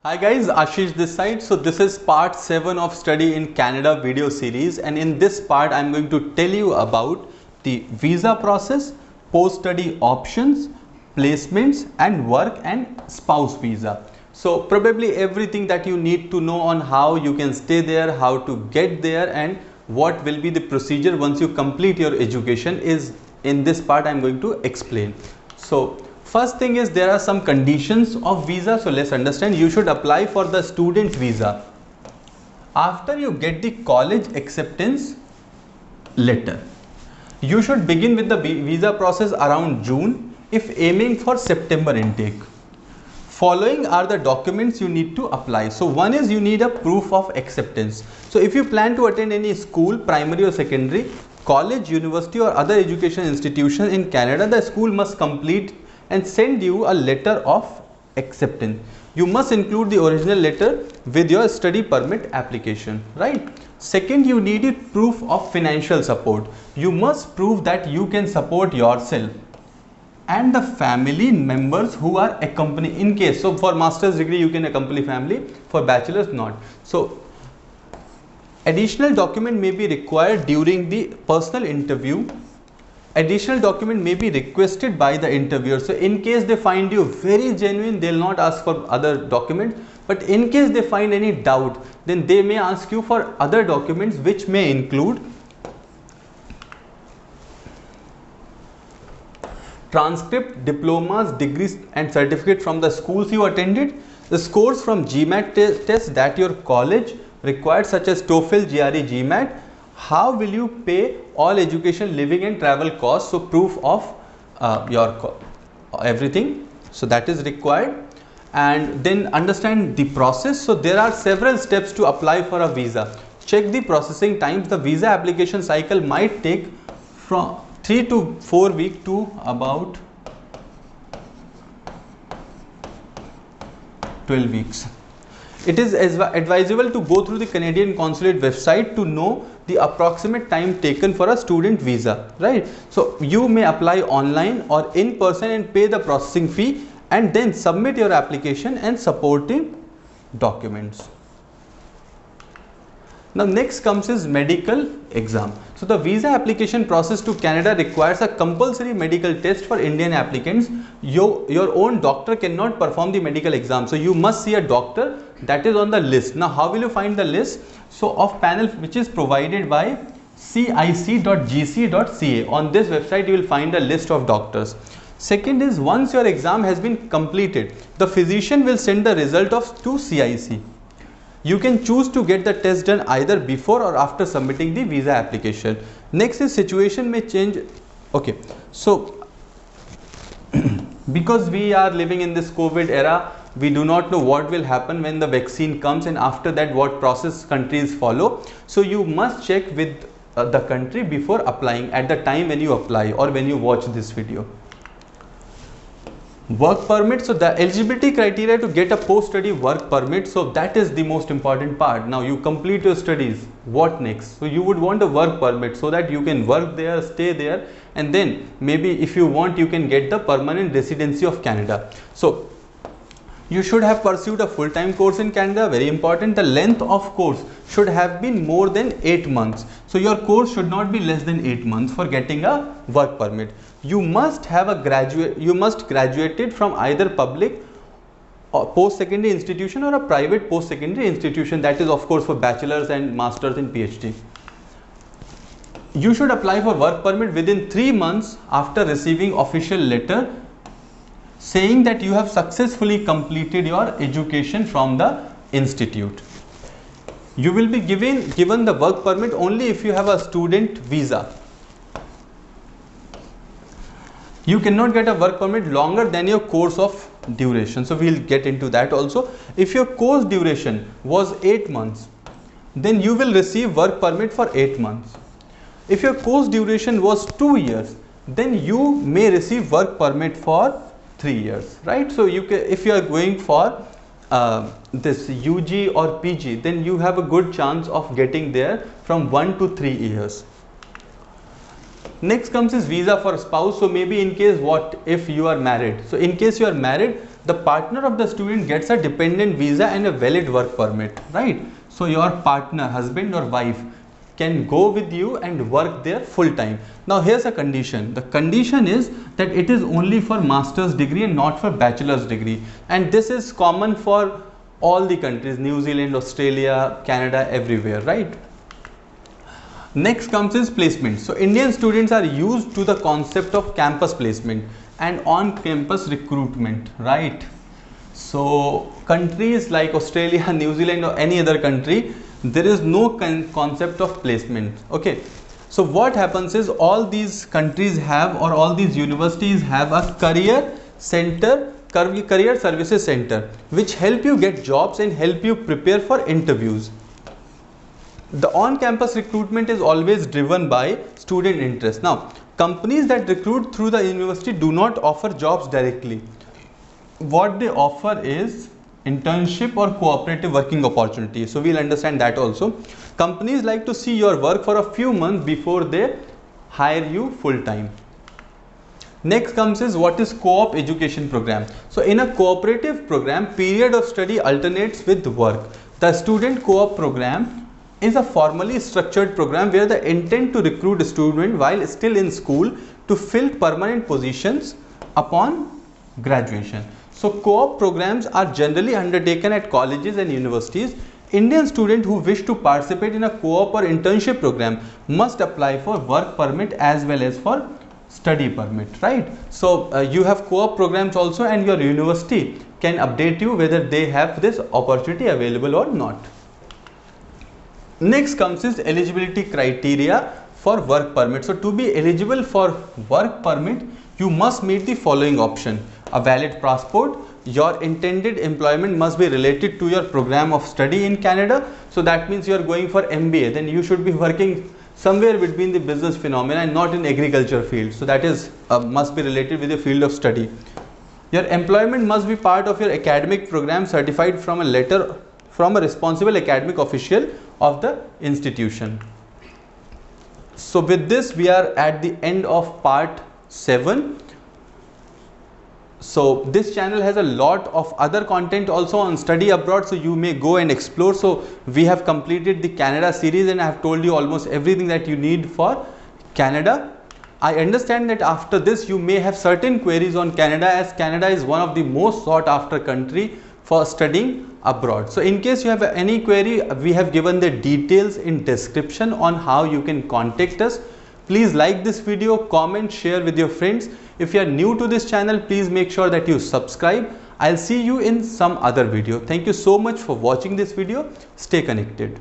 Hi guys, Ashish this side. So this is part 7 of Study in Canada video series, and in this part I'm going to tell you about the visa process, post-study options, placements and work and spouse visa. So probably everything that you need to know on how you can stay there, how to get there and what will be the procedure once you complete your education is in this part I'm going to explain. So first thing is there are some conditions of visa. So let's understand. You should apply for the student visa after you get the college acceptance letter. You should begin with the visa process around June if aiming for September intake. Following are the documents you need to apply. So one is you need a proof of acceptance. So if you plan to attend any school, primary or secondary, college, university or other education institution in Canada, the school must complete and send you a letter of acceptance. You must include the original letter with your study permit application, right? Second, you need proof of financial support. You must prove that you can support yourself and the family members who are accompanying in case. So for master's degree you can accompany family, for bachelor's not. So additional document may be required during the personal interview. Additional document may be requested by the interviewer. So in case they find you very genuine, they will not ask for other documents, but in case they find any doubt, then they may ask you for other documents which may include transcript, diplomas, degrees and certificate from the schools you attended, the scores from GMAT tests that your college required such as TOEFL, GRE, GMAT. How will you pay all education, living and travel costs? So proof of your everything. So that is required. And then understand the process. So there are several steps to apply for a visa. Check the processing times. The visa application cycle might take from 3 to 4 weeks to about 12 weeks. It is advisable to go through the Canadian Consulate website to know the approximate time taken for a student visa, right? So you may apply online or in person and pay the processing fee and then submit your application and supporting documents. Now next comes is medical exam. So the visa application process to Canada requires a compulsory medical test for Indian applicants. Your own doctor cannot perform the medical exam. So you must see a doctor that is on the list. Now how will you find the list? So of panel which is provided by cic.gc.ca. On this website you will find a list of doctors. Second is once your exam has been completed, the physician will send the result to CIC. You can choose to get the test done either before or after submitting the visa application. Next is situation may change. Okay, so because we are living in this COVID era, we do not know what will happen when the vaccine comes and after that what process countries follow. So you must check with the country before applying at the time when you apply or when you watch this video. Work permit. So the eligibility criteria to get a post-study work permit. So that is the most important part. Now you complete your studies. What next? So you would want a work permit so that you can work there, stay there, and then maybe if you want you can get the permanent residency of Canada. So you should have pursued a full-time course in Canada. Very important. The length of course should have been more than 8 months. So your course should not be less than 8 months for getting a work permit. You must have graduated from either public or post-secondary institution or a private post-secondary institution, that is of course for bachelor's and master's and PhD. You should apply for work permit within 3 months after receiving official letter saying that you have successfully completed your education from the institute. You will be given the work permit only if you have a student visa. You cannot get a work permit longer than your course of duration. So we will get into that also. If your course duration was 8 months, then you will receive work permit for 8 months. If your course duration was 2 years, then you may receive work permit for 3 years, right? So you can, if you are going for this UG or PG, then you have a good chance of getting there from 1 to 3 years. Next comes is visa for spouse. So maybe in case what if you are married. So in case you are married, the partner of the student gets a dependent visa and a valid work permit, right? So your partner, husband or wife, can go with you and work there full time. Now here's a condition. The condition is that it is only for master's degree and not for bachelor's degree, and this is common for all the countries, New Zealand, Australia, Canada, everywhere, right? Next comes is placement. So Indian students are used to the concept of campus placement and on-campus recruitment, right? So countries like Australia, New Zealand or any other country, there is no concept of placement. Okay, so what happens is all these countries have, or all these universities have, a career center, career services center, which help you get jobs and help you prepare for interviews. The on-campus recruitment is always driven by student interest. Now, companies that recruit through the university do not offer jobs directly. What they offer is internship or cooperative working opportunity. So we'll understand that also. Companies like to see your work for a few months before they hire you full time. Next comes is what is co-op education program. So in a cooperative program, period of study alternates with work. The student co-op program is a formally structured program where the intent to recruit a student while still in school to fill permanent positions upon graduation. So co-op programs are generally undertaken at colleges and universities. Indian students who wish to participate in a co-op or internship program must apply for work permit as well as for study permit, right? So you have co-op programs also, and your university can update you whether they have this opportunity available or not. Next comes is eligibility criteria for work permit. So to be eligible for work permit, you must meet the following option: a valid passport, your intended employment must be related to your program of study in Canada. So that means you are going for MBA, then you should be working somewhere between the business phenomena and not in agriculture field. So that is must be related with your field of study. Your employment must be part of your academic program certified from a letter from a responsible academic official of the institution. So with this we are at the end of part 7. So this channel has a lot of other content also on study abroad, so you may go and explore. So we have completed the Canada series and I have told you almost everything that you need for Canada. I understand that after this you may have certain queries on Canada, as Canada is one of the most sought after country for studying abroad. So in case you have any query, we have given the details in description on how you can contact us. Please like this video, comment, share with your friends. If you are new to this channel, please make sure that you subscribe. I'll see you in some other video. Thank you so much for watching this video. Stay connected.